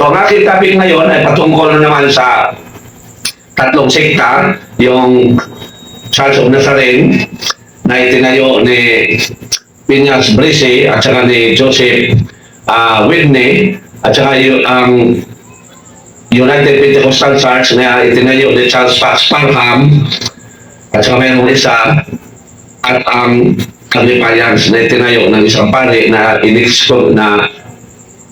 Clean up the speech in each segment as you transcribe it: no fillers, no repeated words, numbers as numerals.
So, ang aking topic ngayon ay patungkol na naman sa tatlong sekta, yung Church of Nazarene na itinayo ni Piñas Brice at saka ni Joseph Whitney at saka ang United Pentecostal Church na itinayo ni Charles Fox Parham at saka mayroong isa at ang Aglipayans na itinayo ng isang pari na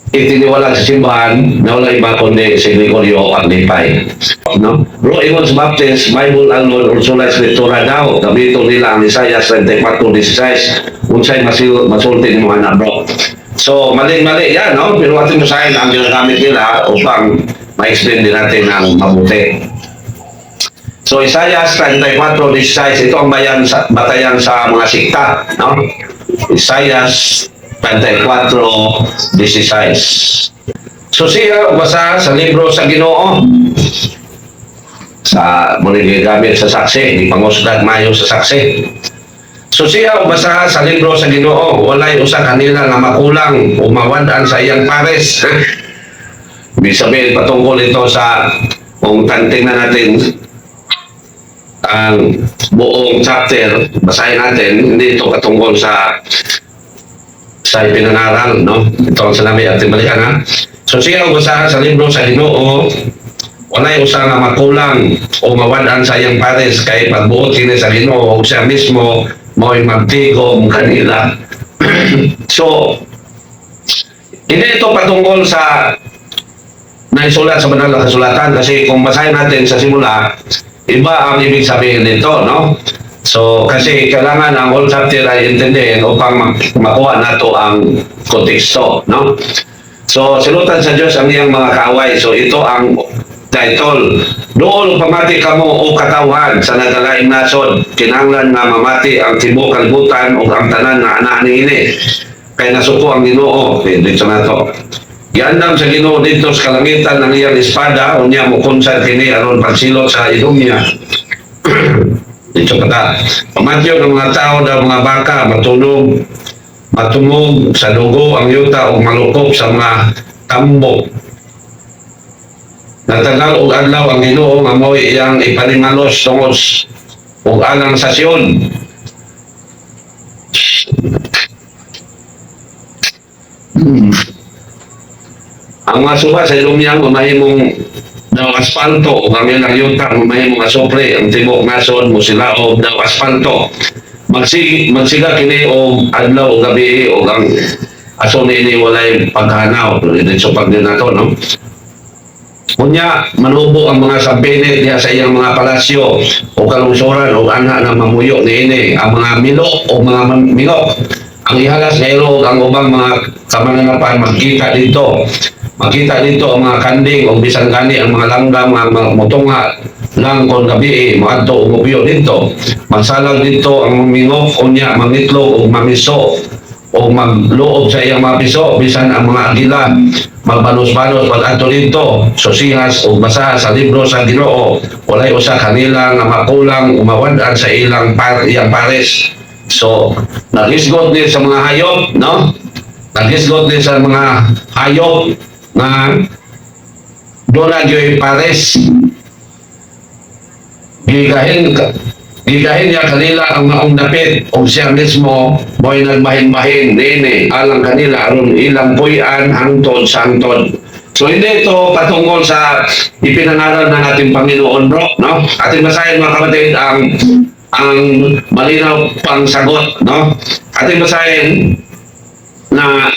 itiniwala sa simbahan na wala iba kundi si Gregorio Aglipay. No? Bro, Ewan's Baptist, Bible alone, Ursula Escritura daw. Gabito nila ang Isaias 34:16. Unsay masulti ni mga anak, bro. So, mali-mali yan, no? Pero ating masahin ang ginagamit nila upang ma-explain din natin ang mabuti. So, Isaiah 34:16, ito ang batayan sa mga sikta, no? Isaiah 34:16. So, siya basa sa libro sa Ginoo. Muli gamit sa saksi, di pangusdag mayo sa saksi. So, siya basa sa libro sa Ginoo, walay usa kanila nga makulang o mawad-an sa iyang pares. Ibig sabihin, patungkol ito sa, kung tingnan natin ang buong chapter, basahin natin, hindi ito patungkol sa ipinangaral, no? Ito ang sinabi ating balikan, ha? So, siya basa sa libro sa Ginoo, walay usa nga makulang o mawad-an sa iyang pares kay pagbuot kini sa Ginoo o siya mismo mo'y magtigom kanila. So, hindi ito patungkol sa naisulat sa banal na kasulatan kasi kung basahin natin sa simula, iba ang ibig sabihin nito, no? So, kasi kailangan ang whole chapter ay intindihin upang makuha nato ang konteksto, no? So, sinutan sa Diyos ang iyang mga kaaway. So, ito ang title. Doon pamati kamo o katawhan sa nagalaing nasod, kinahanglan nga mamati ang tibuok kalibutan o ang tanan na anak niini. Kaya nasuko ang Ginoo, dito na to. Giandam sa Ginoo dito sa kalangitan ng iyang espada, unya mo kunsan kini aron pagsilot sa ilumya. Dito pa ta. Pamatyo ng mga tao daw mga baka, matungog sa dugo ang yuta o malukop sa mga tambok. Natagal og adlaw ang Ginoo nga mo'y iyang ipanimalos tungod og alang sa Sion. Ang mga suba sa ilumyang mahimong daw asfalto o kami ng yuta mahimong asopre ang tibok nasod mo sila o daw asfalto. Magsiga kini o adlaw o gabi o ang aso ni walay paghanaw. Dito pag din nato, no? Kunya, manubo ang mga sampinit niya sa iyang mga palasyo o kalungsuran o anak na mamuyo ni ini, ang mga milok o mga milok. Ang ihalas ngayon ang ubang mga kamananapan magkita dito. Makita dito ang mga kanding o bisan gani ang mga langgam, mga mutunga lang kung gabi maadto o mubiyo dito. Magsalag dito ang mingok o niya, mangitlog o mamiso o magloob sa iyang mga piso, bisan ang mga agila magbanos-banos pag-ato dito, sosihas o basa sa libro sa Ginoo, walay usa kanila nga makulang umawad-an sa iyang pares. So, nagisgot din sa mga hayop, no? Nagisgot din sa mga hayop na doon na yung pares. Gigahin niya kanila ang maong dapit o siya mismo mo'y nagbahin-bahin nini alang kanila aron ilang puyan hangtod sa hangtod. So hindi ito patungkol sa ipinangaral ng ating Panginoon, bro, no? Ating basahin mga kapatid ang malinaw pang sagot, no? Ating basahin na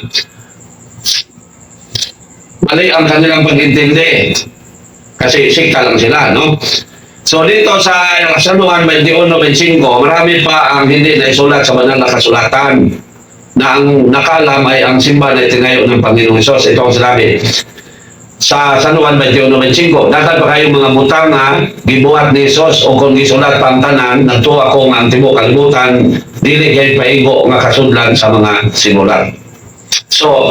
mali ang kanilang pag-intindi kasi sikta lang sila, no? So dito sa Sanuhan 21:25, marami pa ang hindi naisulat sa banal na kasulatan na ang nakalam ay ang simbahan na tinayo ng Panginoong Hesus. Ito ang sinabi sa Sanuhan 21:25, dapat pa kayong mga butang na gibuhat ni Hesus o kung gisulat pang tanan, nagtuwa ko nga ang tibuok kalibutan, dili kay paigo nga kasudlan sa mga sinulat. So,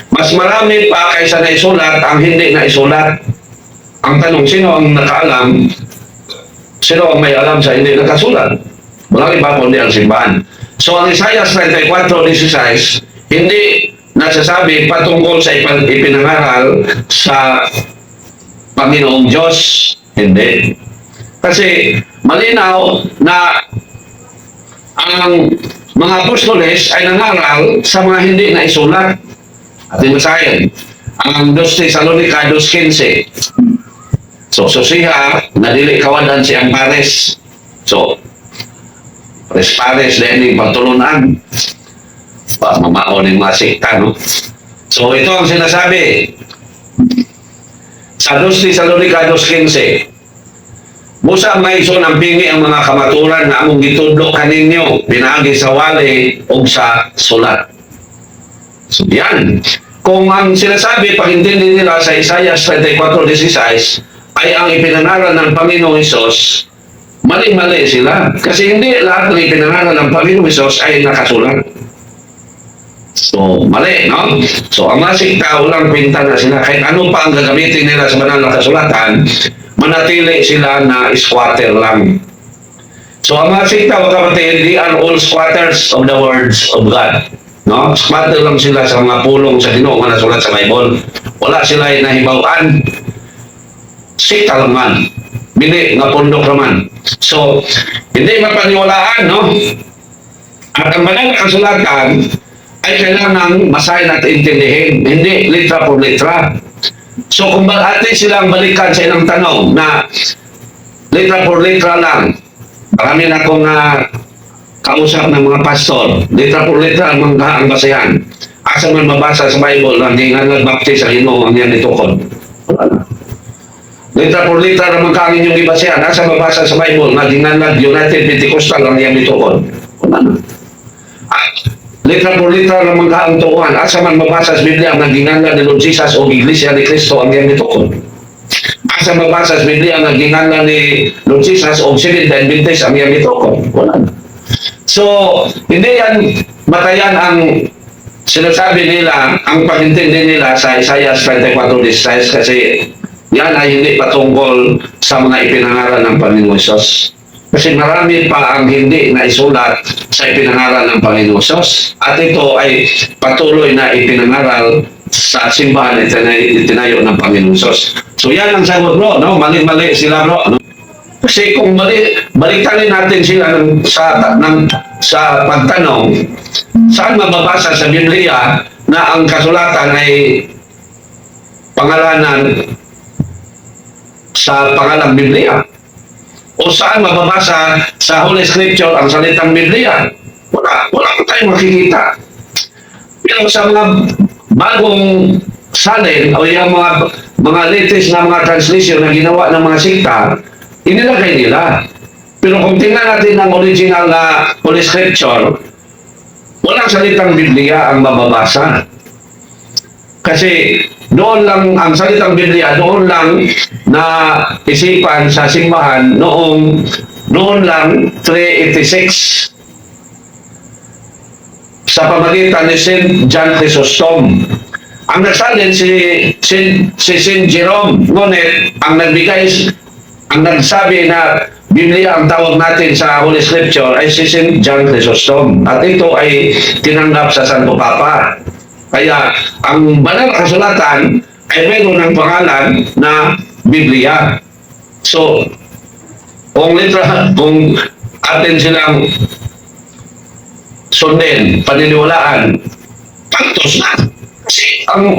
mas marami pa kaysa naisulat ang hindi naisulat. Ang tanong, sino ang nakaalam? Sino ang may alam sa hindi nakasulat? Walang iba kundi ang simbahan. So ang Isaiah 34:16, hindi nasasabi patungkol sa ipinangaral sa Panginoong Diyos. Hindi. Kasi malinaw na ang mga apostoles ay nangaral sa mga hindi na isulat. At basahin ang 2 Tesalonica 2:15. So, siya, nadili kawadan si Pares. So, Pares din yung pagtulunan. Mamao ng mga sikta, no? So, ito ang sinasabi. Sa 2 Tesalonica 2:15, Busa may iso ng pingi ang mga kamaturan na among gitudlo kaninyo, pinaagi sa wali o sa sulat. So, yan. Kung ang sinasabi, pag-intindi nila sa Isaiah 34:16, ay ang ipinangaral ng Panginoong Hesus, mali-mali sila. Kasi hindi lahat ng ipinangaral ng Panginoong Hesus ay nakasulat. So, mali, no? So, ang mga sikta, walang kwenta na sila. Kahit ano pa ang gagamitin nila sa banal na kasulatan, manatili sila na squatter lang. So, ang mga sikta, kapatid, they are all squatters of the words of God. No? Squatter lang sila sa mga pulong sa Ginoo nga nasulat sa Bible. Wala sila nahibawan. Sikta lang man. Bili nga pundok naman. So, hindi mapaniwalaan, no? At ang banal na kasulatan ay kailangan masahin at intindihin. Hindi litra por litra. So, kung atin silang balikan sa ilang tanong na litra por litra lang, marami na akong kausap ng mga pastor, litra por litra ang mga basayan. Asa man mabasa sa Bible na hindi nga nagbaptize sa Ginoo ang yan itukod. Litra por litra naman ka ang inyong ibasayan. Asa mabasa sa Bible na ginanag United Pentecostal ang yan itukod. At litra por litra naman ka ang tukuhan. Asa man mabasa sa Biblia na ginanag ni Lord Jesus o Iglesia ni Cristo ang yan itukod. Asa mabasa sa Biblia na ginanag ni Lord Jesus o Seventh Adventist ang yan itukod. Wala na. So, hindi yan matayan ang sinasabi nila, ang pag-intindi nila sa Isaiah 34:16 kasi yan ay hindi patungkol sa mga ipinangaral ng Panginoong Hesus. Kasi marami pa ang hindi na isulat sa ipinangaral ng Panginoong Hesus. At ito ay patuloy na ipinangaral sa simbahan itinayo ng Panginoong Hesus. So yan ang sagot, bro. No? Mali-mali sila, bro. No? Kasi kung baliktarin natin sila sa pagtanong, saan mababasa sa Biblia na ang kasulatan ay pangalanan sa pangalang Biblia? O saan mababasa sa Holy Scripture ang salitang Biblia? Wala tayong makikita. Pero sa mga bagong salin o yung mga latest na mga translation na ginawa ng mga sikta, inilagay nila. Pero kung tingnan natin ang original na Holy Scripture, walang salitang Biblia ang mababasa. Kasi doon lang, ang salitang Biblia, doon lang na isipan sa simbahan noon lang 386 sa pamagitan ni St. John Chrysostom. Ang nagsalin si St. Jerome, ngunit ang nagsabi na Biblia ang tawag natin sa Holy Scripture ay si St. John Chrysostom. At ito ay tinanggap sa Santo Papa. Kaya ang banal na kasulatan ay mayroon ng pangalan na Biblia. So, kung atin silang sundin, paniniwalaan, tantos na. Kasi ang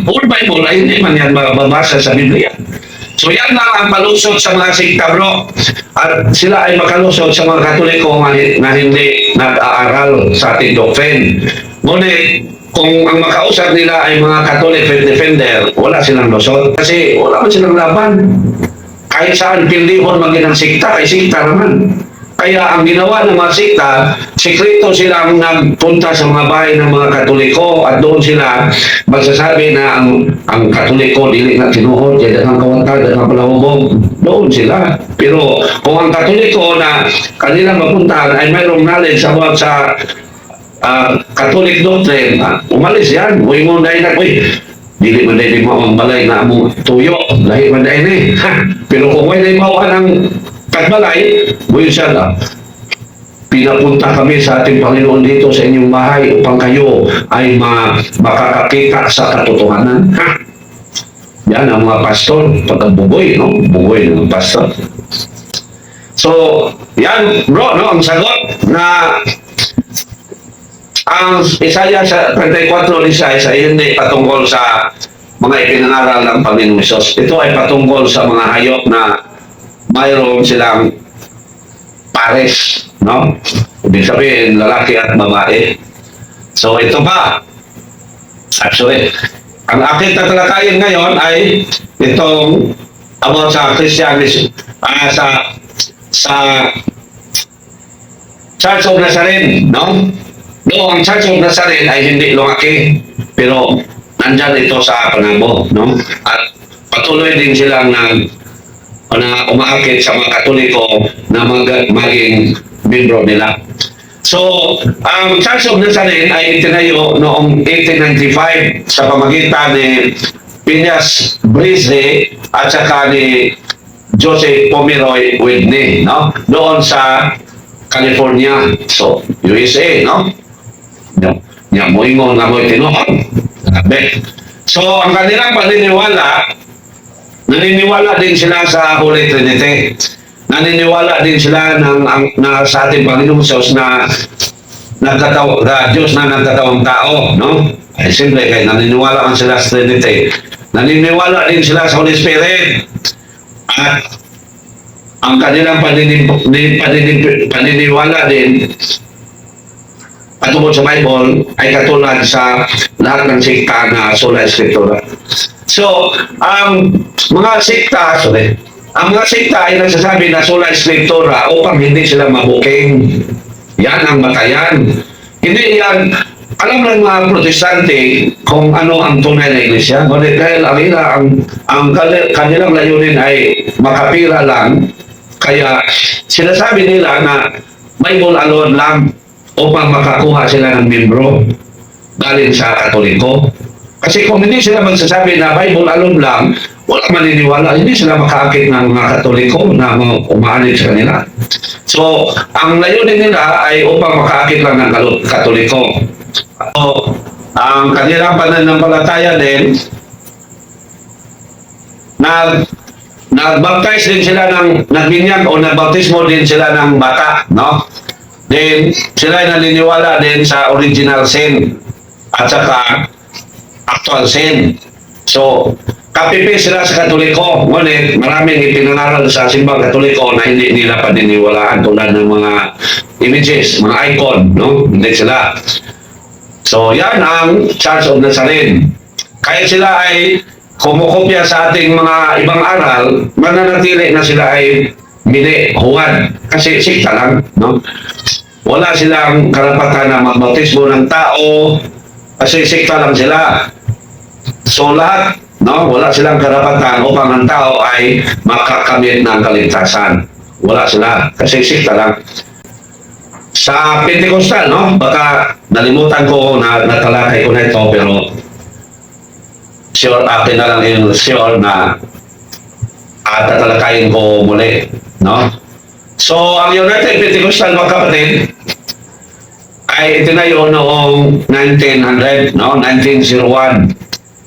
whole Bible ay hindi man yan mababasa sa Biblia. So yan lang ang palusot sa mga sikta, bro. At sila ay makalusot sa mga Katoliko na hindi nag-aaral sa ating doctrine. Ngunit, kung ang makausap nila ay mga Catholic defender, wala silang lusot. Kasi wala man silang laban. Kahit saan pildihon maging ang sikta, ay sikta naman. Kaya ang ginawa ng mga sikta, sekreto silang nagpunta sa mga bahay ng mga Katoliko at doon sila magsasabi na ang Katoliko dili na tinuhod, kaya ang kawantag, ang palahubog, doon sila. Pero kung ang Katoliko na kanilang mapuntahan ay mayroong knowledge about sa Catholic doctrine, umalis yan. Uy mo dahil na, dili man dahil mo ang balay na mo tuyo, dahil man dahil Pero kung may mauhan ng kagbalay, buyo siya na. pinapunta kami sa ating Panginoon dito sa inyong bahay upang kayo ay makakakita sa katotohanan. Ha? Yan ang mga pastor, pagkabugoy, no? Bugoy ng pastor. So, yan bro, no? Ang sagot na ang Isaiah sa 34:16 ay hindi patungkol sa mga ipinangaral ng Panginoong Hesus. Ito ay patungkol sa mga hayop na mayroon silang pares, no? Ibig sabihin, lalaki at babae. So, ito pa. Actually, ang aking tatalakayin ngayon ay itong about sa Christianism, sa Church of Nazarene, no? No, ang Church of Nazarene ay hindi lumaki, pero nandyan ito sa Panabo, no? At patuloy din silang na umaakit sa mga Katoliko na maging membro nila. So, ang Church of Nazarene ay itinayo noong 1895 sa pamagitan ni Phineas Brisey at saka ni Joseph Pomeroy Whitney, no? Doon sa California, so USA, no? Nya mo ingon nga mo tinuod. So, ang kanilang naniniwala din sila sa Holy Trinity. Naniniwala din sila na sa ating Panginoong Diyos na Diyos na nagkatawang tao, no? Ay simple, kaya naniniwala man sila sa Trinity. Naniniwala din sila sa Holy Spirit. At ang kanilang paniniwala din patungkol sa Bible ay katulad sa lahat ng sikta na sola escritura. So, ang mga sikta ay nagsasabi na sola escritura upang hindi sila mabuking. Yan ang batayan. Hindi yan, alam ng mga protestante kung ano ang tunay na iglesia. Ngunit dahil ang kanilang layunin ay makapira lang, kaya sinasabi nila na Bible alone lang upang makakuha sila ng membro galing sa Katoliko. Kasi kung hindi sila magsasabi na Bible alone lang, wala maniniwala, hindi sila makaakit ng mga Katoliko na umaanid sa kanila. So, ang layunin nila ay upang makaakit lang ng Katoliko. So, ang kanilang pananampalataya din, nagbaptize din sila nagbinyag o nagbaptismo din sila ng bata, no? Then, sila ay naniniwala din sa original sin at saka actual sin. So, kapipi sila sa Katoliko. Ngunit, maraming ipinangaral sa simbang Katoliko na hindi nila paniniwalaan tulad ng mga images, mga icon, no? Hindi sila. So, yan ang Church of Nazarene. Kahit sila ay kumukopya sa ating mga ibang aral, mananatili na sila ay huwad. Kasi sikta lang, no? Wala silang karapatan na magbautismo ng tao kasi sikta lang sila. So lahat, no, wala silang karapatan upang ang tao ay makakamit ng kaligtasan. Wala sila kasi sikta lang. Sa Pentecostal, no, baka nalimutan ko na natalakay ko na ito, pero sure, akin na lang yung sure na tatalakayin ko muli, no? So, ang United Pentecostal, mga kapatid, ay itinayo noong 1900, no? 1901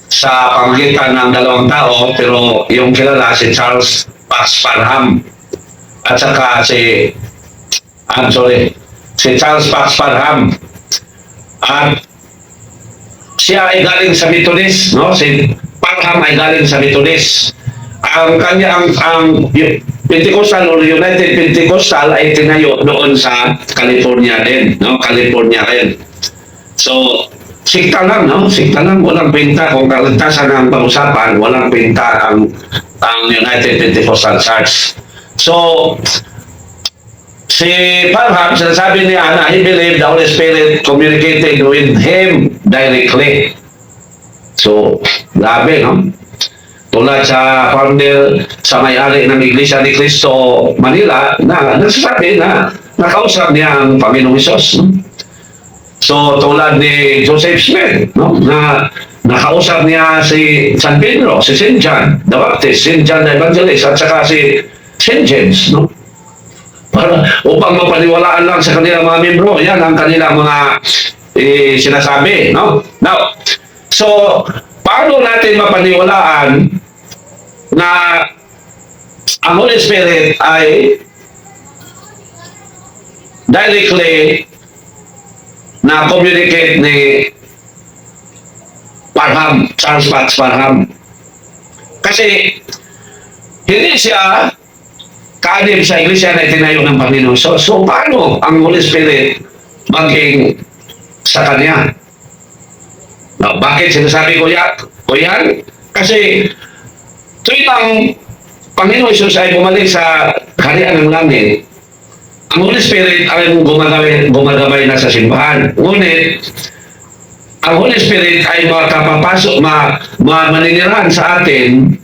sa pamagitan ng dalawang tao, pero yung kilala si Charles Fox Parham at saka si Charles Fox Parham. At siya ay galing sa Methodist, no? Si Parham ay galing sa Methodist. Ang Pentecostal o United Pentecostal ay tinayo doon sa California din, no? California rin. So, sikta lang, no? Sikta lang, walang pinta. Kung kaligtasan ang pag-usapan, walang pinta ang United Pentecostal Church. So, si Parham, sinasabi niya na he believed the Holy Spirit communicated with him directly. So, grabe, no? Tulad sa founder, sa may-ari ng Iglesia ni Cristo Manila, na nagsasabi na nakausap niya ang Panginoong Hesus. No? So, tulad ni Joseph Smith, no? Na nakausap niya si San Pedro, si St. John the Baptist, St. John the Evangelist, at saka si St. James. No? para upang mapaniwalaan lang sa kanilang mga membro. Yan ang kanilang mga sinasabi, no? Now, so, paano natin mapaniwalaan na ang Holy Spirit ay directly na communicate ni Parham, Charles Fox Parham? Kasi hindi siya kaanib sa iglesia na itinayo ng Panginoon. So paano ang Holy Spirit maging sa Kanya? Now, bakit sinasabi ko yan? Kasi tuwing ang Panginoon Jesus ay bumalik sa kaharian ng langit, ang Holy Spirit ay gumagabay na sa simbahan. Ngunit, ang Holy Spirit ay makapapasok, maninirahan sa atin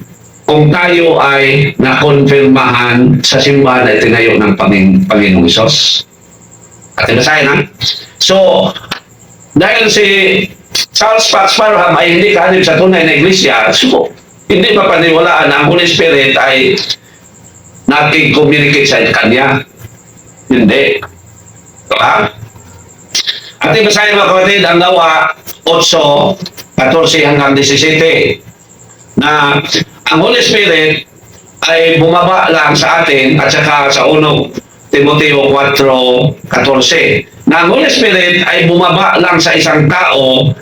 kung tayo ay nakonfirmahan sa simbahan na itinayo ng Panginoong Isos. At basahin ha? So, dahil si Charles Fox Parham ay hindi kaanib sa tunay na iglesia, so, hindi mapaniwalaan na ang Holy Spirit ay nakikommunicate sa Kanya. Hindi. Diba? At basahin mga kapatid, ang Gawa 8:14 hanggang 17 na ang Holy Spirit ay bumaba lang sa atin at saka sa 1 Timoteo 4:14 na ang Holy Spirit ay bumaba lang sa isang tao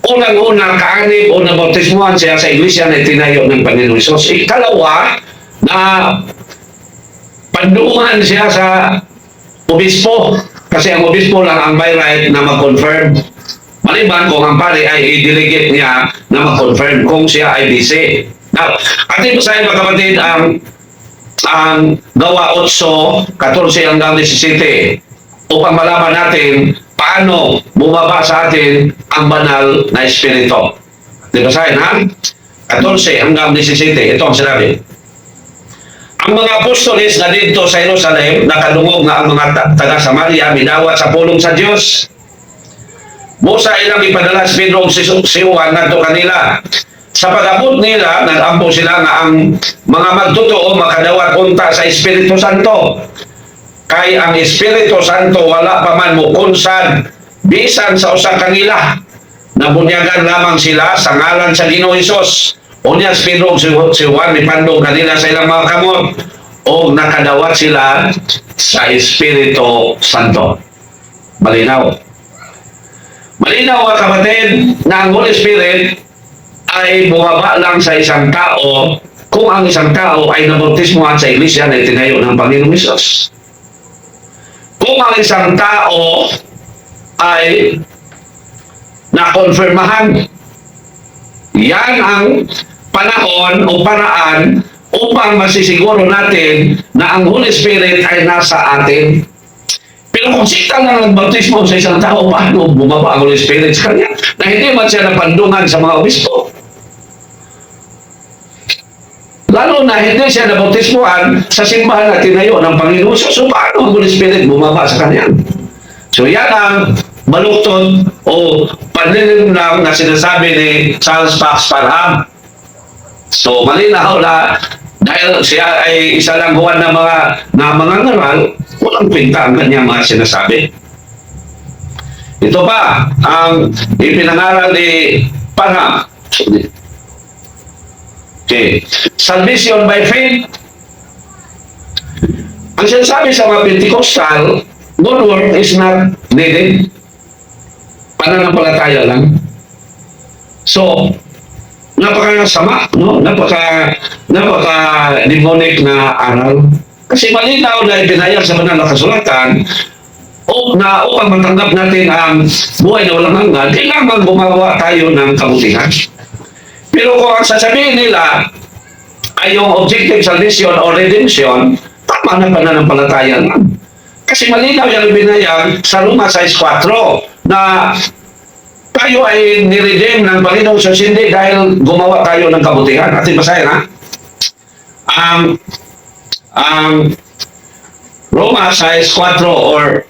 unang-unang kaanib o nabautismuhan siya sa iglesia na itinayo ng Panginoon Isos. Ikalawa, na pandungan siya sa obispo kasi ang obispo lang ang may right na mag-confirm. Maliban kung ang pare ay i-delegate niya na mag-confirm kung siya ay busy. Now, atin po sa mga kapatid ang Gawa 8:14 hanggang 17 upang malaman natin paano bumaba sa atin ang banal na Espiritu. Diba sa'yo, ha? 14 hanggang 17, ito ang sinabi. Ang mga apostoles na dito sa Jerusalem, nakadungog na ang mga taga-Samaria, minawat sa pulong sa Diyos. Musa ilang ipadala si Pedro o si Juan na ito kanila. Sa pag-abot nila, nag-ampo sila na ang mga magtotoo makadawat unta sa Espiritu Santo. Kay ang Espiritu Santo wala pa man mukunsad bisan sa usa kanila. Nabunyagan lamang sila sa ngalan sa Ginoong Hesus. Unya si Pedro si Juan mipandong kanila sa ilang mga kamot o nakadawat sila sa Espiritu Santo. Malinaw. Malinaw mga kapatid na ang Holy Spirit ay bumaba lang sa isang tao kung ang isang tao ay nabautismuhan sa iglesia na itinayo ng Panginoong Hesus. Kung ang isang tao ay nakonfirmahan, yan ang panahon o paraan upang masisiguro natin na ang Holy Spirit ay nasa atin. Pero kung sita lang nagbautismo sa isang tao, paano bumaba ang Holy Spirit sa kanya? Na hindi man siya napandungan sa mga obispo. Lalo na hindi siya nabautismuhan sa simbahan na tinayo ng Panginoon. So paano ang Holy Spirit bumaba sa kanya? So yan ang balukton o panlilim lang na sinasabi ni Charles Fox Parham. So malinaw na dahil siya ay isa lang buwan na mga ngaral, walang kwenta ang kanyang mga sinasabi. Ito pa ang ipinangaral ni Parham. Okay. Salvation by faith. Ang sinasabi sa mga Pentecostal, good work is not needed. Pananampalataya lang. So, napaka-sama, no? Napaka-demonic na aral. Kasi malinaw na ipinahayag sa banal na kasulatan na upang matanggap natin ang buhay na walang hanggan, kailangan gumawa tayo ng kabutihan. Pero kung ang sasabihin nila ay yung objective salvation o redemption, tama na pananampalataya lang. Kasi malinaw yung binayag sa Roma 6:4 na tayo ay niredeem ng Panginoong Diyos hindi dahil gumawa tayo ng kabutihan. Atin basahin ha? Roma 6:4 or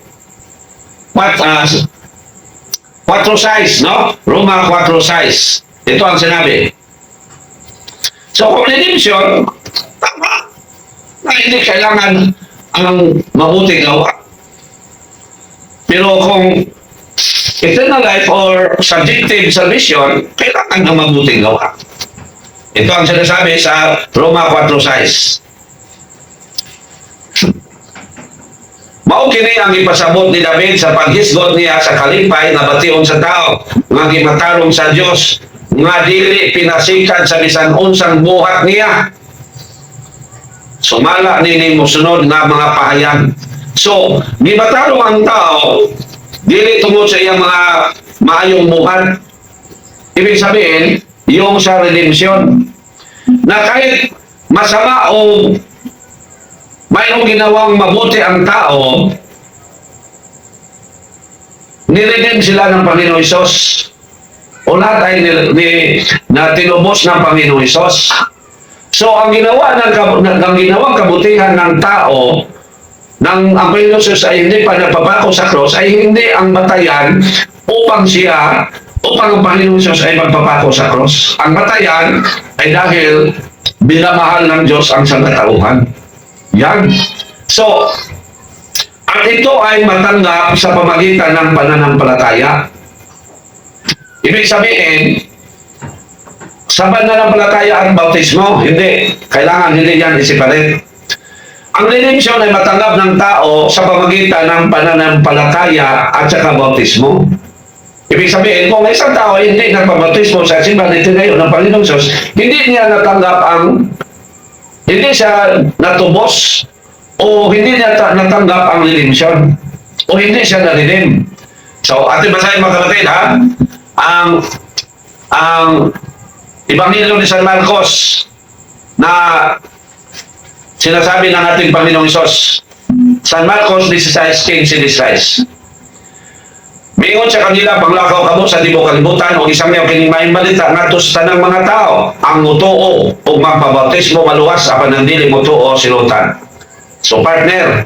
4:6, no? Roma 4:6. Ito ang sinabi. So, kung redemption, tama. Na hindi kailangan ang mabuting gawa. Pero kung eternal life or subjective salvation, kailangan ng mabuting gawa. Ito ang sinasabi sa Roma 4:6. Mao kini ang ipasabot ni David sa paghisgot niya sa kalipay na bation sa tao nga gimatarong sa Dios nga dili pinasikat sa bisan unsang buhat niya. Sumala nini mosunod nga mga pahayag. So, gimatarong ang tao dili tungod sa iyang mga maayong buhat. Ibig sabihin, yung sa redemption na kahit masama o mayroong ginawang mabuti ang tao, niredeem sila ng Panginoong Hesus. O lahat ay na tinubos ng Panginoong Hesus. So, ang ginawang kabutihan ng tao, ang Panginoong Hesus ay hindi pa nagpapako sa cross, ay hindi ang batayan upang ang Panginoong Hesus ay magpapako sa cross. Ang batayan ay dahil binamahal ng Diyos ang sangkatauhan. Yan. So, at ito ay matanggap sa pamagitan ng pananampalataya. Ibig sabihin, sa pananampalataya at bautismo, hindi. Kailangan hindi yan i-separate. Ang redemption ay matanggap ng tao sa pamagitan ng pananampalataya at saka bautismo. Ibig sabihin, kung isang tao ay hindi nagpabautismo sa simbahan nito ngayon ng Panginoong Diyos, hindi niya natanggap hindi siya natubos o hindi niya natanggap ang redemption o hindi siya na-redeem. So, ating basahin mga kapatid, ha? Ang Ebanghelyo ni San Marcos na sinasabi ng ating Panginoong Hesus. San Marcos 16:15-16. Mingon sa kanila, panglakaw kamo sa tibuok kalibutan o isang niyaw kining maayong balita ngadto sa tanang mga tao ang mutuo o magpabautismo maluwas apan ang dili mutuo silutan. So partner,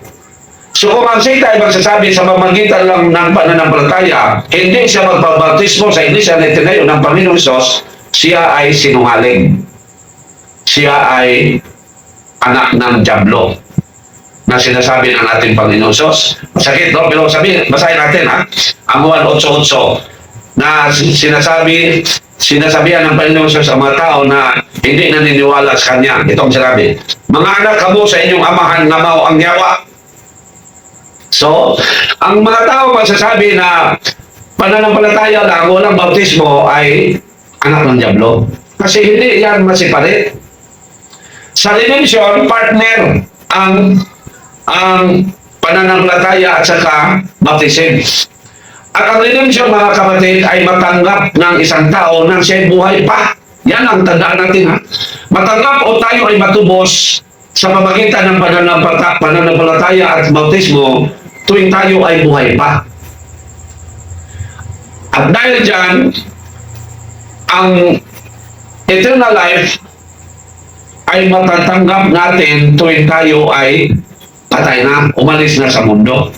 so kung ang sita ay magsasabi sa pamagitan lang ng pananampalataya, hindi siya magpabautismo sa iglesia na itinayo ng Panginoong Hesus, siya ay sinungaling. Siya ay anak ng dyablo na sinasabi ng ating Panginoong Diyos. Masakit, no? Pero basahin natin, ha? Ang 1:8-8 na sinasabihan ng Panginoong Diyos ang mga tao na hindi naniniwala sa Kanya. Ito ang sinabi, mga anak kamo sa inyong amahan nga mao ang yawa. So, ang mga tao masasabi na pananampalataya lang, walang bautismo ay anak ng dyablo. Kasi hindi yan masiparit. Sa redemption, partner ang pananampalataya at saka baptism. At ang redemption, mga kapatid, ay matanggap ng isang tao nang siya'y buhay pa. Yan ang tandaan natin, ha? Matanggap o tayo ay matubos sa pamagitan ng pananampalataya at baptismo tuwing tayo ay buhay pa. At dahil dyan, ang eternal life ay matatanggap natin tuwing tayo ay patay na, umalis na sa mundo.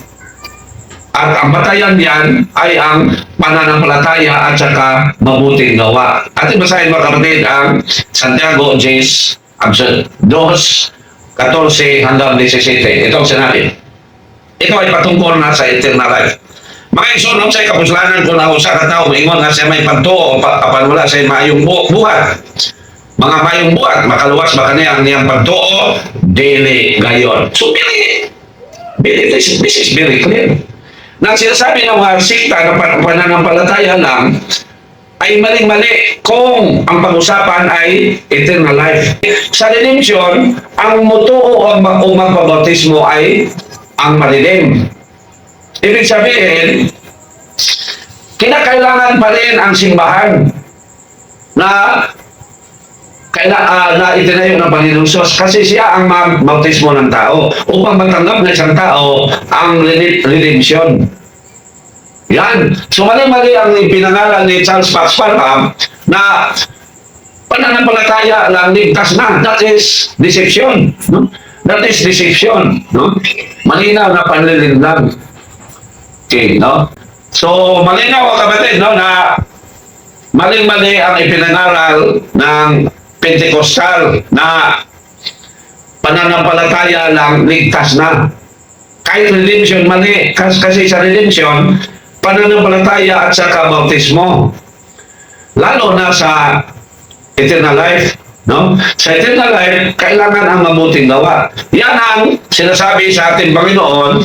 At ang batayan yan ay ang pananampalataya at saka mabuting gawa. At basahin mga kapatid ang Santiago 2:14-17. Ito ang sinabi. Ito ay patungkol na sa eternal life. Mga isunod sa kapuslanan ko na usa ka tao, ingon na siya may pagtuo o apan wala sa mayong buhat. Mga mayong buhat, makaluwas ba kaniya ang niyang pagtuo, dili gayon. So, this is very clear. Nang sinasabi ng mga sikta na pananampalataya lang, ay maling-mali kung ang pag-usapan ay eternal life. Sa redemption, ang mutuo o magpabautismo ay ang marilim. Ibig sabihin, kinakailangan pa rin ang simbahan na itinayo ng Panginoong Diyos kasi siya ang magbautismo ng tao upang matanggap ng isang tao ang redemption. Yan. So mali-mali ang pinangalan ni Charles Fox Parham na pananampalataya lang ligtas na. That is deception. No? That is deception. No? Malinaw na panlilinlang. Okay, no? So malinaw kapatid, no, na maling-mali ang ipinangaral ng Pentecostal na pananampalataya lang ligtas na. Kahit redemption, mali. Kasi sa redemption, pananampalataya at saka bautismo. Lalo na sa eternal life. No? Sa eternal life, kailangan ang mabuting gawa. Yan ang sinasabi sa ating Panginoon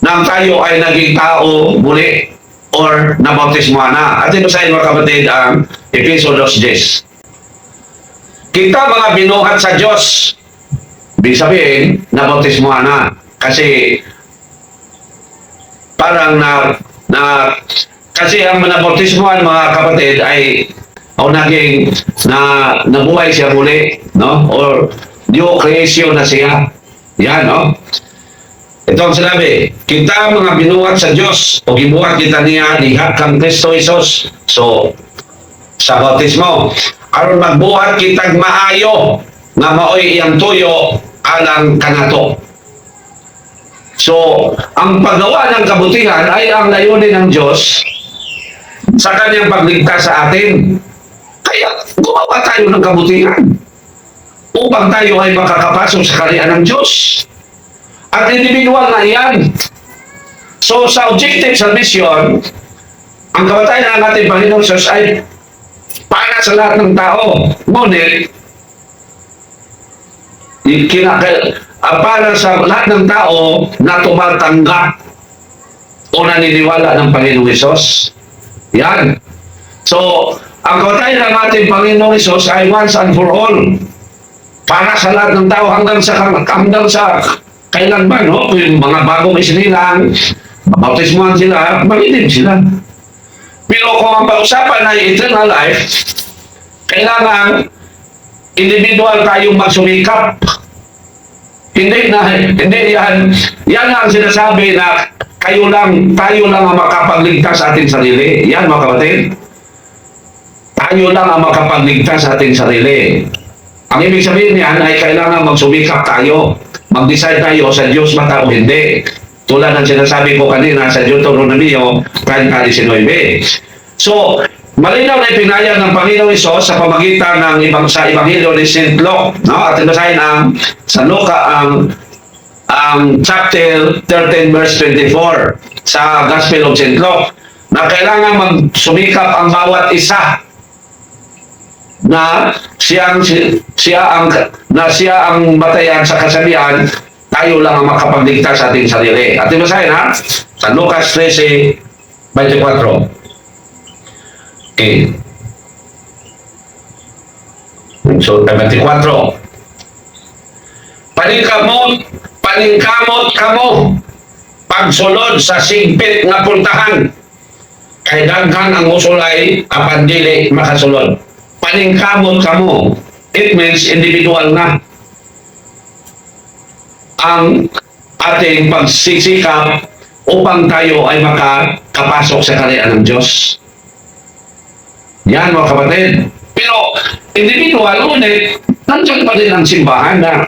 nang tayo ay naging tao muli or nabautismo na. At basahin mga kapatid ang Episode 2:10. Kita mga binuhat sa Diyos. Ibig sabihin, nabautismo na. Kasi parang kasi ang nabautismohan mga kapatid ay naging nabuhay siya muli, no? Or new creation na siya. Yan, no? Ito ang sinabi, kita mga binuhat sa Diyos o gibuhat kita niya lihat kang Kristo Jesus. So, sa bautismo, aron magbuhat kitag maayo nga maoy iyang tuyo alang kanato. So, ang paggawa ng kabutihan ay ang layunin ng Diyos sa kanyang pagligtas sa atin. Kaya gumawa tayo ng kabutihan upang tayo ay makakapasok sa kaharian ng Diyos. At individual na iyan. So sa objective sa mission, ang kamatayan ng ating Panginoon Jesus ay para sa lahat ng tao. Ngunit, para sa lahat ng tao na tumatanggap o naniniwala ng Panginoong Jesus. Yan. So, ang kamatayan ng ating Panginoong Jesus ay once and for all. Para sa lahat ng tao hanggang sa kailan ba, no? Yung mga bagong isinilang, mabautismuhan sila, mag-itim sila. Pero kung ang pag-usapan ay eternal life, kailangan individual tayong magsumikap. Hindi yan ang sinasabi na tayo lang ang makapagligtas sa ating sarili. Yan mga kapatid. Tayo lang ang makapagligtas sa ating sarili. Ang ibig sabihin niyan ay kailangan magsumikap tayo. Mag-decide tayo sa Diyos mata o hindi. Tulad ng sinasabi ko kanina sa Deuteronomy 30:19. So, malinaw na ipinayag ng Panginoong Hesus sa pamagitan ng sa Ebanghelyo ni St. Luke, no? At basahin sa Luka ang chapter 13 verse 24 sa Gospel of St. Luke na kailangan magsumikap ang bawat isa na siya ang batayan sa kasabihan, tayo lang ang makapagligtas sa ating sarili. At basahin sa Lucas 13:24. Okay. So, 24. Paningkamot kamo pagsulod sa sigpit nga puntahan kay daghan ang usulay apan dili makasulod. Paningkamot kamo, it means individual na ang ating pagsisikap upang tayo ay makakapasok sa kaharian ng Diyos. Yan mga kapatid. Pero individual, ulit, nandiyan pa din ang simbahan na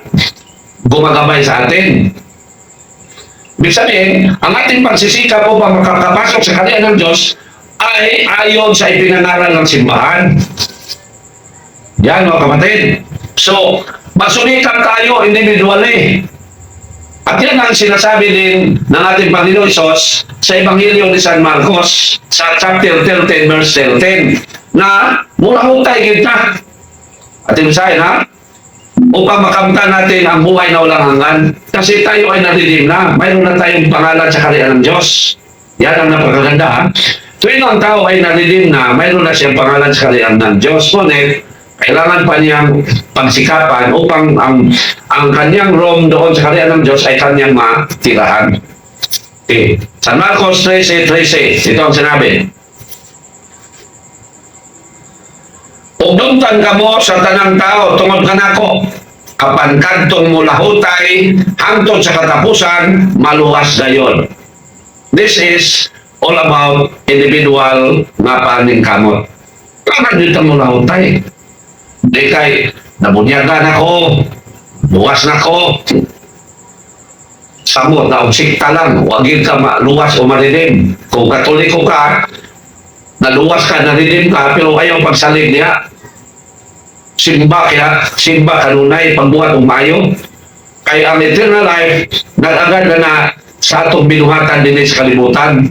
gumagabay sa atin. Ibig sabihin, ang ating pagsisikap upang makakapasok sa kaharian ng Diyos ay ayon sa ipinangaral ng simbahan. Yan mga kapatid. So, masumikap tayo individually. At yan ang sinasabi din ng ating Panginoon Hesus sa Ebanghelyo ni San Marcos sa chapter 13 verse 13 na murahutay kita. At ibisahin upang makamtan natin ang buhay na walang hanggan. Kasi tayo ay naridim na. Mayroon na tayong pangalan sa kaharian ng Diyos. Yan ang napakaganda. Tuwing ang tao ay naridim na, mayroon na siyang pangalan sa kaharian ng Diyos. Ngunit, kailangan pa niyang pagsikapan upang ang kanyang room doon sa kaharian ng Diyos ay kanyang matirahan. Okay. San Marcos 13:13. Ito ang sinabi. Ugdumtan kamo sa tanang tao tungod kanako, apan kadtong mulahutay hangtod sa katapusan maluwas dayon. This is all about individual nga paningkamot. Kailangan dito mulahutay. Di kay nabunyagan ako, luwas na ko. Samot na sikta lang, wagin ka luwas o maridim. Kung katoliko ka, naluwas ka, naridim ka, pero ayaw pagsalig niya. Simba kanunay, pagbuhat umayo. Kay ang eternal life, nag-agad na sa atong binuhatan din sa kalibutan.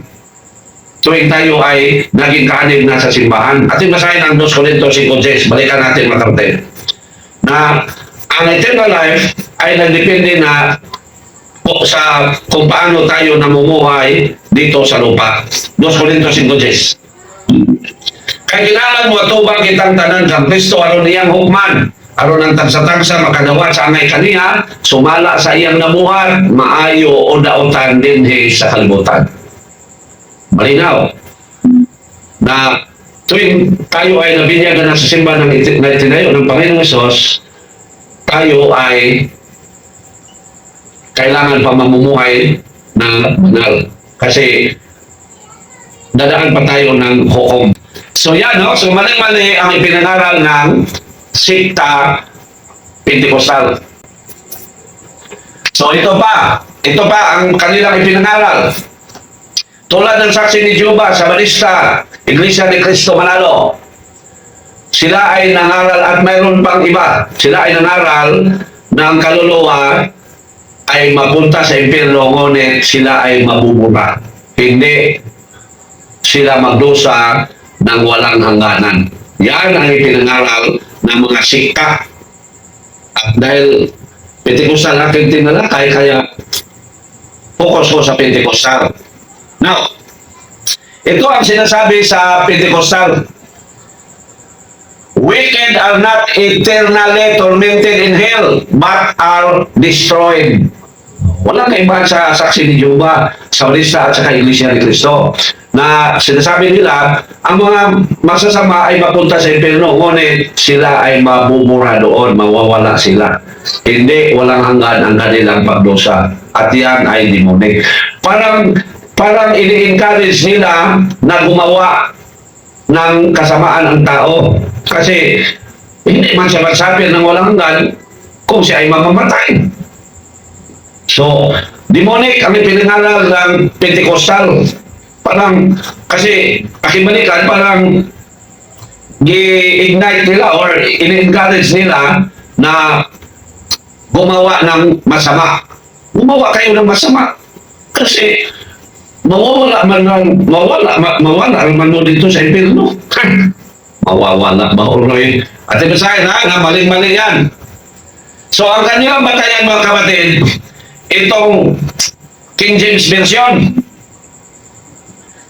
Tuwing tayo ay naging kaanib na sa simbahan. Ating basahin ang 2 Corintios 5:10. Balikan natin makapatid. Na ang eternal life ay nagdepende na sa kung paano tayo namumuhay dito sa lupa. 2 Corintios 5:10. Kay kailangan mo atubang kitang tanan kang Kristo aron niyang hukman, aron ang tagsa-tagsa makadawat sa angay kaniya, sumala sa iyang nabuhat, maayo o daotan dinhi sa kalibutan. Malinaw na tuwing tayo ay nabinyagan na sa simbahan ng itinayo ng Panginoong Hesus, tayo ay kailangan pa mamumuhay na banal. Kasi dadaan pa tayo ng hukom. So yan, no? So mali-mali ang ipinangaral ng sikta Pentecostal. So ito pa ang kanilang ipinangaral. Tulad ng saksi ni Jehovah sa Batista, Iglesia ni Cristo Manalo. Sila ay nangaral at mayroon pang iba. Sila ay nangaral na ang kaluluwa ay mapunta sa impyerno, ngunit sila ay mabubura. Hindi sila magdusa ng walang hangganan. Yan ang ipinangaral ng mga sikta. At dahil Pentecostal aking tinalakay, kaya focus ko sa Pentecostal. Now, ito ang sinasabi sa Pentecostal. Wicked are not eternally tormented in hell, but are destroyed. Walang kaibahan sa saksi ni Jehovah, sa Batista at sa Iglesia ni Cristo, na sinasabi nila, ang mga masasama ay mapunta sa impyerno, ngunit sila ay mabubura doon, mawawala sila. Hindi, walang hanggan ang kanilang pagdosa. At yan ay demonic. Parang ini-encourage nila na gumawa ng kasamaan ang tao. Kasi hindi man siya magsabi ng walang hanggan kung siya ay mamamatay. So, demonic ang ipinangaral ng Pentecostal. Parang, kasi akibalikan, parang i-ignite nila or in-encourage nila na gumawa ng masama. Gumawa kayo ng masama. Kasi mawawala man mo dito sa impyerno. Mawawala ba, Uroy? At ibasahin ha, na maling-mali yan. So, ang kanilang batayan, mga kapatid, itong King James Version.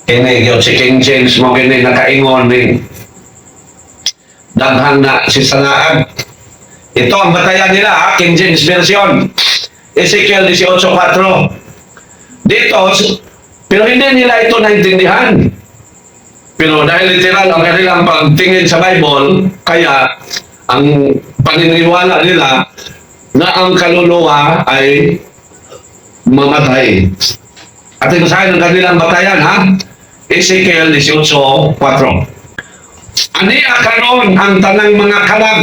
Yun, si King James mo kini nakaingon ni daghang na si Salaag. Ito ang batayan nila, ha? King James Version. Ezekiel 18:4. Dito, pero hindi nila ito naintindihan. Pero dahil literal ang kanilang pagtingin sa Bible, kaya ang paniniwala nila na ang kaluluwa ay mamatay. At ito sa ng kanilang batayan, ha? Ezekiel 18:4. Ani akaron ang tanang mga kalag.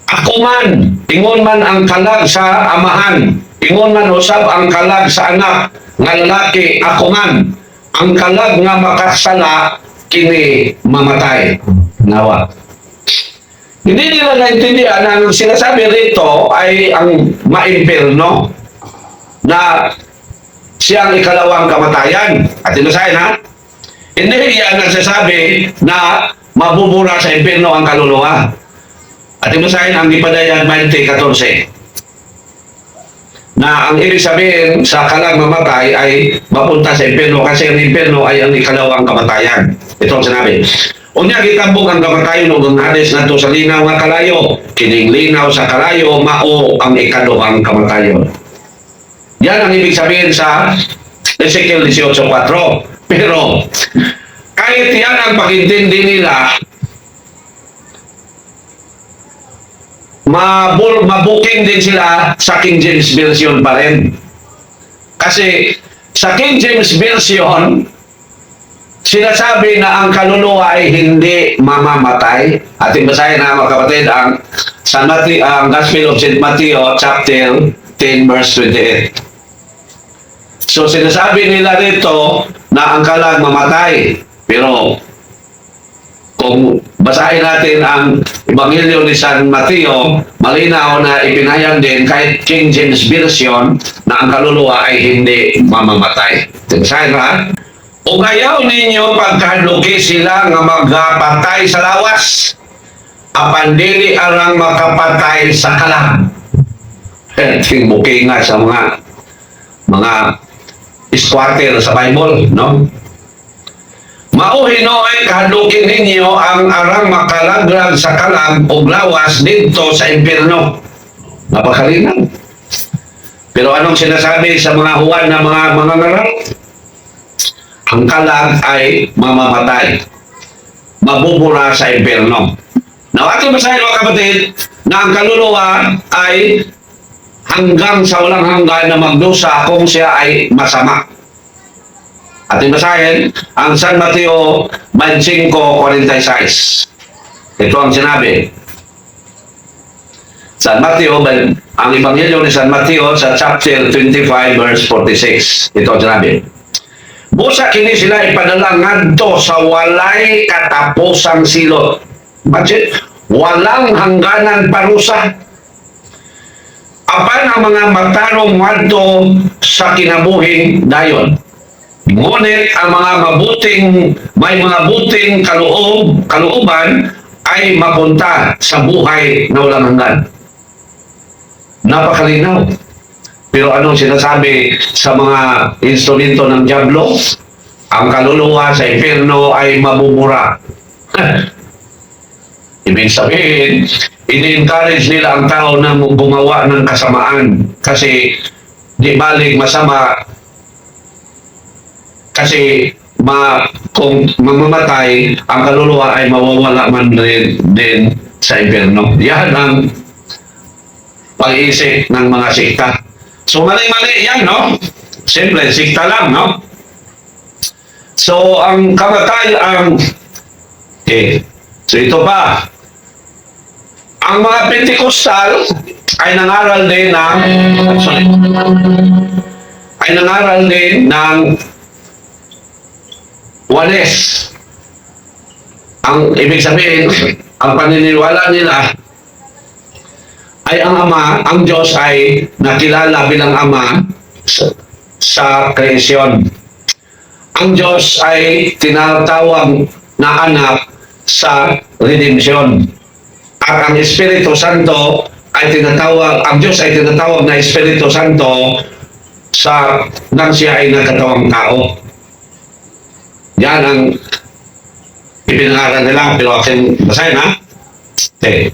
Ako man, ingon man ang kalag sa amahan, ingon man usab ang kalag sa anak, nga lalaki, ako man, ang kalag nga makasala, kini mamatay. Nawa. Hindi nila naintindihan ang sinasabi rito ay ang maimpyerno na siyang ikalawang kamatayan. At inusahin ha? Hindi yan nagsasabi na mabubura sa impyerno ang kaluluwa. At inusahin ang Ipadayan 20:14. Na ang ibig sabihin sa kalang mamatay ay mapunta sa impyerno kasi ang impyerno ay ang ikalawang kamatayan. Ito ang sinabi. Unya gitambok ang kamatayon ug ang Hades ngadto sa linaw nga kalayo. Kining linaw sa kalayo mao ang ikaduhang kamatayon. Yan ang ibig sabihin sa Ezekiel 18:4. Pero kahit yan ang pag-intindi nila, mabuking din sila sa King James Version pa rin. Kasi sa King James Version, sinasabi na ang kaluluwa ay hindi mamamatay. Ating basahin na mga kapatid ang Gospel of St. Matthew chapter 10 verse 28. So sinasabi nila dito na ang kalag mamatay. Pero kung basahin natin ang Ebanghelyo ni San Mateo, malinaw na ipinahayag din kahit King James Version na ang kaluluwa ay hindi mamamatay. Basahin ha? Ug ayaw ninyo pagkadluki sila nga magpatay sa lawas, apan dili arang makapatay sa kalam. Ting booking nga sa mga squatter sa Bible, no? Mauhinoy kahadlukin ninyo ang arang makalaglag sa kalam o lawas dito sa impyerno. Napakalinaw. Pero anong sinasabi sa mga huwan na mga ngaral? Ang kalag ay mamamatay. Mabubura sa impyerno. Now, ating basahin mga kapatid na ang kaluluwa ay hanggang sa walang hanggan na magdusa kung siya ay masama. Ating basahin ang San Mateo 25:46. Ito ang sinabi. San Mateo, ang Ebanghelyo ni San Mateo sa chapter 25 verse 46. Ito ang sinabi. Busa kini sila ipadala ngadto sa walay katapusang silot. Bakit? Walang hangganan parusa. Apan ang mga matarong ngadto sa kinabuhing dayon. Ngunit ang may mga buting kalooban ay mapunta sa buhay na walang hanggan. Napakalinaw. Pero anong sinasabi sa mga instrumento ng dyablo? Ang kaluluwa sa impyerno ay mabubura. Ibig sabihin, ini-encourage nila ang tao na gumawa ng kasamaan kasi di balik masama kasi kung mamamatay, ang kaluluwa ay mawawala man din sa impyerno. Yan ang pag-iisip ng mga sikta. So, mali-mali yan, no? Siyempre, sikta lang, no? So, ang kamatayan, so ito pa. Ang mga Pentecostal ay nangaral din ng Wanes. Ang ibig sabihin, ang paniniwala nila ay ang Diyos ay nakilala bilang Ama sa kreasyon. Ang Diyos ay tinatawag na anak sa redemption. At ang Espiritu Santo ay ang Diyos ay tinatawag na Espiritu Santo nang siya ay nagkatawang tao. Yan ang ipinangaral nila, pero akin basahin ha? Okay.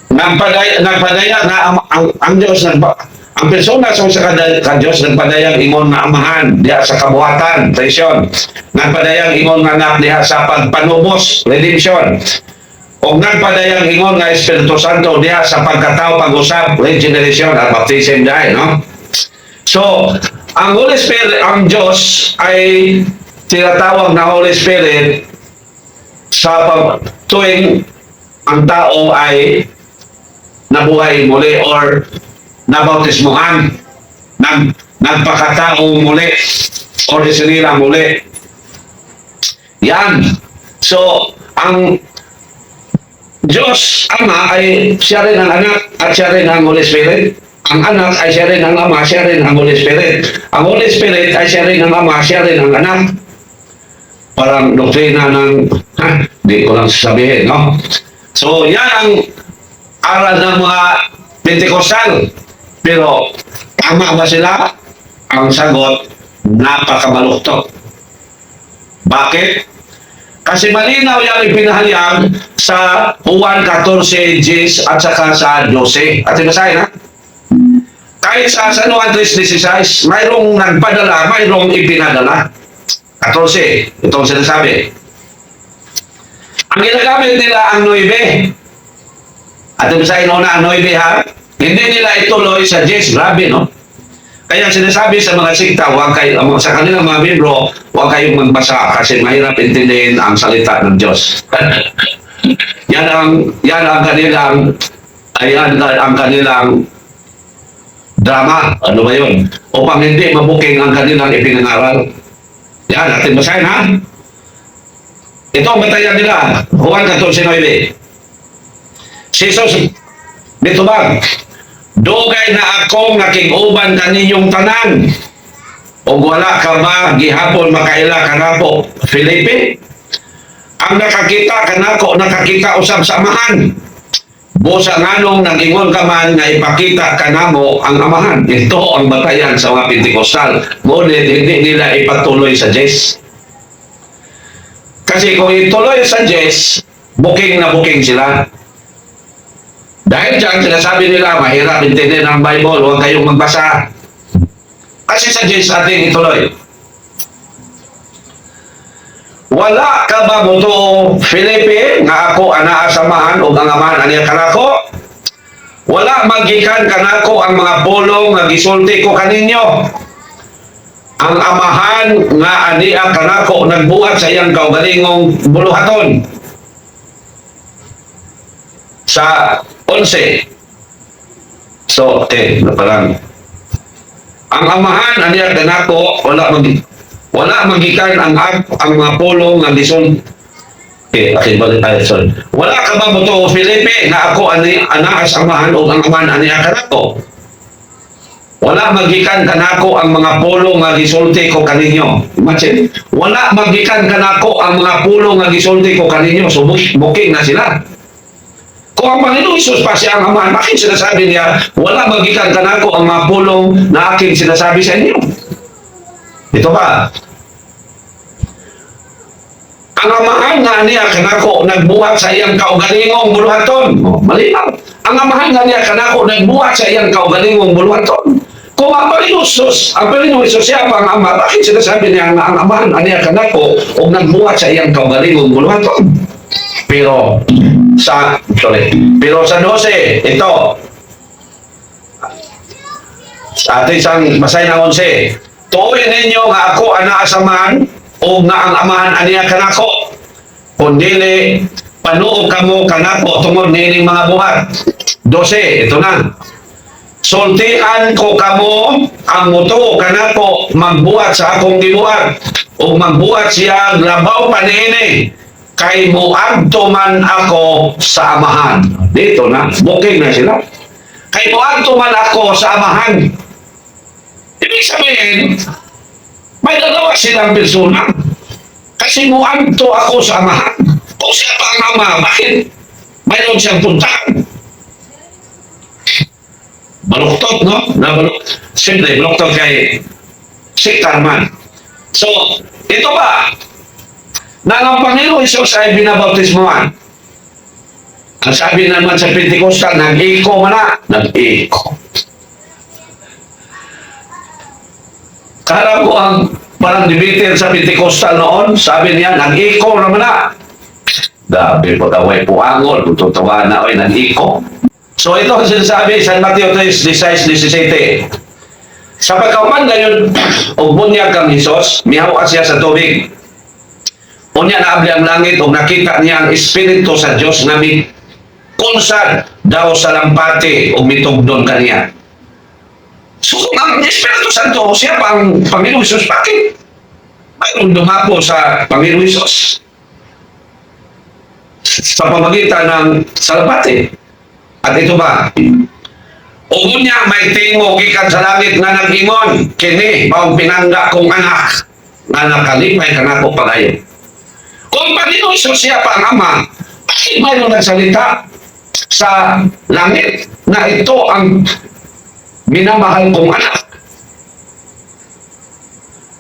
Nagpadaya na ang Diyos, ang persona sa Diyos nagpadayang ingon na amahan diha sa kabuhatan, treasyon. Nagpadayang ingon nga anak diha sa pagpanubos, redemption. O nagpadayang ingon nga Espiritu Santo diha sa pagkatao, pag-usap, regeneration at baptism dahil, no? So, ang Holy Spirit, ang Diyos ay tinatawag na Holy Spirit sa tuwing ang tao ay nabuhay muli or nabautismuhan, nagpakatao muli or isinira muli. Yan. So, ang Diyos Ama ay siya rin ang anak at siya rin ang Holy Spirit. Ang anak ay siya rin ang Ama, siya rin ang Holy Spirit. Ang Holy Spirit ay siya rin ang Ama, siya rin ang anak. Parang doktrina ng, di ko lang sabihin, no? So, yan ang aral ng mga Pentecostal. Pero, tama ba sila? Ang sagot, napakabaluktot. Bakit? Kasi malinaw yung ipinahayag sa Juan 14:10 at saka sa 12. At basahin ha? Kahit sa San Juan 3:16, mayroong nagpadala, mayroong ipinadala. 14, itong sinasabi. Ang ginagamit nila ang 9. At basahin mo na ang 9 ha? Hindi nila ituloy sa 10. Grabe, no? Kaya sinasabi sa mga sikta, sa kanilang mga membro, huwag kayong magbasa kasi mahirap intindihin ang salita ng Diyos. yan ang kanilang drama. Ano ba yun? Upang hindi mabuking ang kanilang ipinangaral. Yan, atin basahin ha. Ito ang batayan nila. Juan 14:9. Si Jesus, dito ba? Dugay na akong nakig-uban kaninyong tanan. O wala ka ba gihapon makaila kanako, Felipe? Ang nakakita kanako, nakakita usab sa amahan. Busa nganong nag-ingon ka man na ipakita kanamo ang amahan. Ito ang batayan sa mga Pentecostal. Ngunit hindi nila ipatuloy sa Jess. Kasi kung ituloy sa Jess, booking na booking sila. Dahil dyan, sinasabi nila, mahirap intindihin ang Bible, huwag kayong magbasa. Kasi sa Jess ating ituloy. Wala ka ba mo to, Felipe, nga ako anaasamahan o ang amahan aniya kanako? Wala magikan kanako ang mga pulong nga gisulti ko kaninyo. Ang amahan nga aniya kanako nagbuhat sa iyang kaugalingong buluhaton. Sa 11. So, na parang ang amahan aniya kanako wala magikan ang mga pulong nga gison. Akin balik tayo, sorry. Wala ka ba mo to, Felipe, na ako anaas amahan o ang amahan aniya kanako? Wala magikan kanako ang mga pulong nga gisulti ko kaninyo. Imagine, wala magikan kanako ang mga pulong nga gisulti ko kaninyo. So, booking na sila. Kung ang Panginoon Isus pa siya ang amahan, bakit sinasabi niya, wala magikan kanako ang mga pulong na aking sinasabi sa inyo? Ito ba? Ang amahan nga niya kanako nagbuhat sa iyang kaugalingong buluhaton. Malinaw. Ang amahan nga niya kanako nagbuhat sa iyang kaugalingong buluhaton. Kung ang Panginoon Isus siya pa ang ama, bakit sinasabi niya na ang amahan nga niya kanako o nagbuhat sa iyang kaugalingong buluhaton? Pero sa 12, ito. Sa ating isang masay na 11. Tuoy ninyo nga ako anaasamahan o nga ang amahan aniya kanako. Kundili panuog kamo kanako tungod nining mga buhat. 12, ito na. Sultian ko kamo ang muto kanako magbuhat sa akong gibuhat o magbuhat siya labaw pa niini kay muadto man ako sa amahan. Dito na, booking na sila. Kay muadto man ako sa amahan. Ibig sabihin, may dalawa silang persona. Kasi muadto ako sa amahan. Kung siya pa ang ama, bakit mayroon siyang puntahan? Baluktot, no? Siyempre, baluktot kay Siktar man. So, ito ba? Na ang Panginoon Isus ay binabautismoan. Ang sabi naman sa Pentecostal, nag-iko man na. Nag-iko. Karap ko ang parang debater sa Pentecostal noon, sabi niya, nag-iko naman na. Gabi po kaway po angol, kung tutuwa na, oy, nag-iko. So ito ang sinasabi sa Mateo 3:16-17. Sa pagkauman ngayon, o bunyag kang Isos, mihawa siya sa tubig. Unya naabli ang langit, o nakita niya ang Espiritu sa Diyos na kunsad daw sa lampati o mitugdon kaniya. So kung ang Espiritu Santo, siya pang Panginoon Isus, bakit? Mayroon dumapo sa Panginoon Isus sa pamagitan ng salbate. At ito ba? Ugon niya may tingog ikan sa langit na nag-ingon, kini maong pinangga kong anak na nakalipay ka na ko pagayon. Kung Panginoon Isus siya pa ang ama, bakit mayroon nagsalita sa langit na ito ang minamahal kong anak?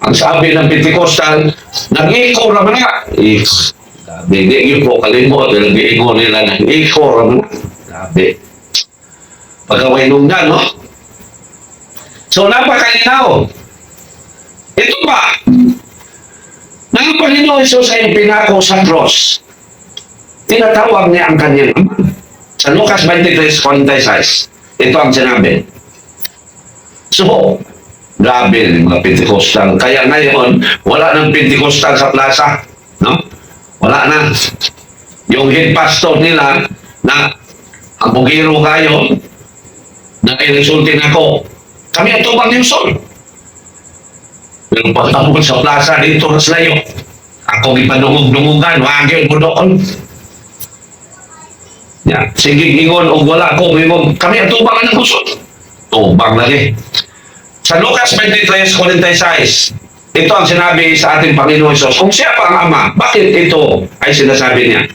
Ang sabi ng Pentecostal, nag-iko naman na. Hindi po kalimot, nag-iingo nila, nag-iko naman na. Sabi. Pagkaway nung dan, no? So, napakalinaw. Ito ba? Nang Panginoon Isus ay pinako sa cross, tinatawag niya ang kanyang ama. Sa Lucas 23:46, ito ang sinabi. So, grabe yung mga Pentecostal. Kaya ngayon, wala nang Pentecostal sa plaza. No? Wala na. Yung head pastor nila na ang bugiro kayo na iresultin ako. Kami ang tubang ni Sol. Pero pagtapos sa plaza dito sa layo, ako ipadungog-dungugan, wagil mo doon. Ya, sige, ingon, o wala ko, kami ang tubang ng Sol. Tubang lagi. Sa Lucas 23:46, ito ang sinabi sa ating Panginoon Jesus. Kung siya pa ang Ama, bakit ito ay sinasabi niya?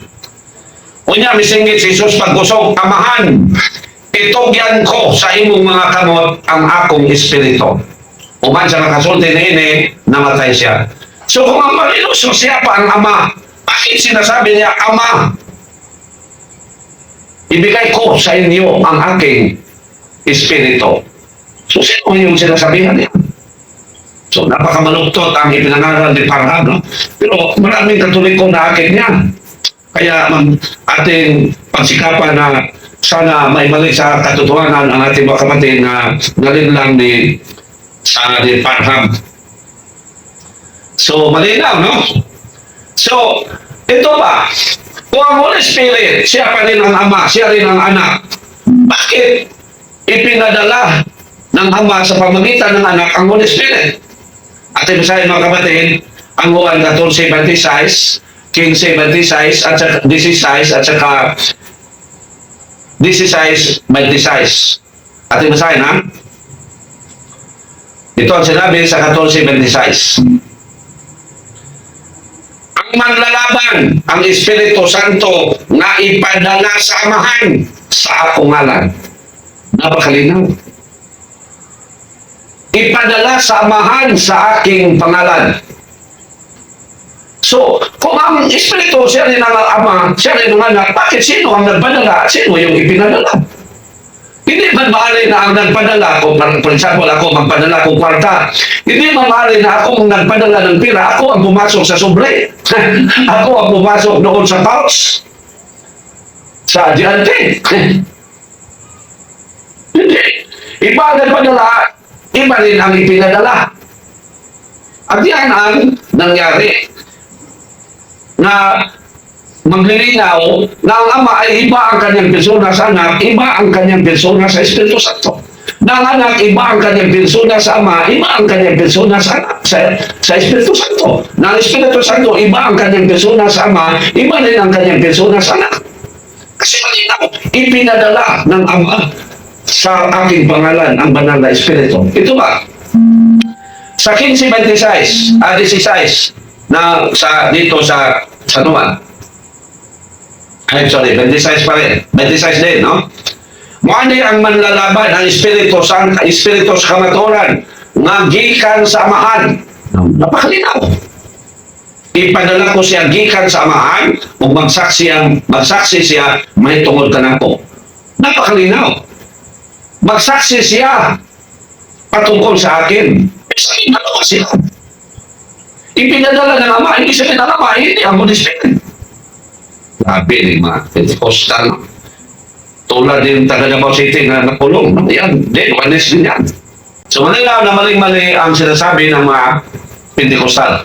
Unya, misinggit si Jesus pagkusog, Amahan, itugyan ko sa imong mga kamot ang akong espiritu. Uman sa nakasulti na ini, namatay siya. So kung ang Panginoon Jesus, siya pa ang Ama, bakit sinasabi niya, Ama, ibigay ko sa inyo ang aking espiritu. So, sino yung sinasabihan niya? So, napakamaluktot ang ipinangaral ni Parham, no? Pero maraming Katoliko na akin yan. Kaya ating pagsikapan na sana may mali sa katotohanan ang ating mga kapatid na galing lang ni Parham. So, malinaw, no? So, ito ba? Kung ang Holy Spirit, siya pa rin ang Ama, siya rin ang Anak, bakit ipinadala ng Ama sa pamagitan ng Anak ang Holy Spirit? At ibisahin mga kapatid, ang Juan 14:26, King 7:26 at saka 16 at saka 16:26. At ibisahin, ha? Ito ang sinabi sa 14:26. Ang manlalaban, ang Espiritu Santo na ipadala sa Amahan sa akong ngalan. Napakalinaw. Ipadala sa Amahan sa aking pangalan. So, kung ang Espiritu siya rin ang Ama, siya rin ang Anak, bakit sino ang nagpadala at sino yung ipinadala? Hindi man maaari na ang nagpadala ko, for example, ako magpadala ko kwarta. Hindi man maaari na ako ang nagpadala ng pira, ako ang pumasok sa sobre. Ako ang pumasok doon sa pouch. Sa diante. Hindi. Iba ang nagpadala, iba rin ang ipinadala. At yan ang nangyari na maglilinaw na ang Ama ay iba ang kanyang persona sa Anak, iba ang kanyang persona sa Espiritu Santo. Na ang Anak, iba ang kanyang persona sa Ama, iba ang kanyang persona sa Espiritu Santo. Na ang Espiritu Santo, iba ang kanyang persona sa Ama, iba rin ang kanyang persona sa Anak. Kasi malinaw, ipinadala ng Ama sa aking pangalan ang banal na Espiritu. Ito ba? Sa 15:16 na dito sa Nuan. Ay, sorry, 26 pa rin. 26 din, no? Muani ang manlalaban ang Espiritu sa kamaturan nga gikan sa Amahan. Napakalinaw. Ipadala ko siya gikan sa Amahan ug magsaksi siya may tungod kanako. Napakalinaw. Magsaksi siya patungkol sa akin. Sabi na naman siya. Ipinadala ng Ama, hindi siya ng Ama, hindi ang Holy Spirit. Grabe ni mga Pentecostal. Tulad din taga Davao City na nakulong. Yan, din, wanis din yan. So malinaw na maling-mali ang sinasabi ng mga Pentecostal.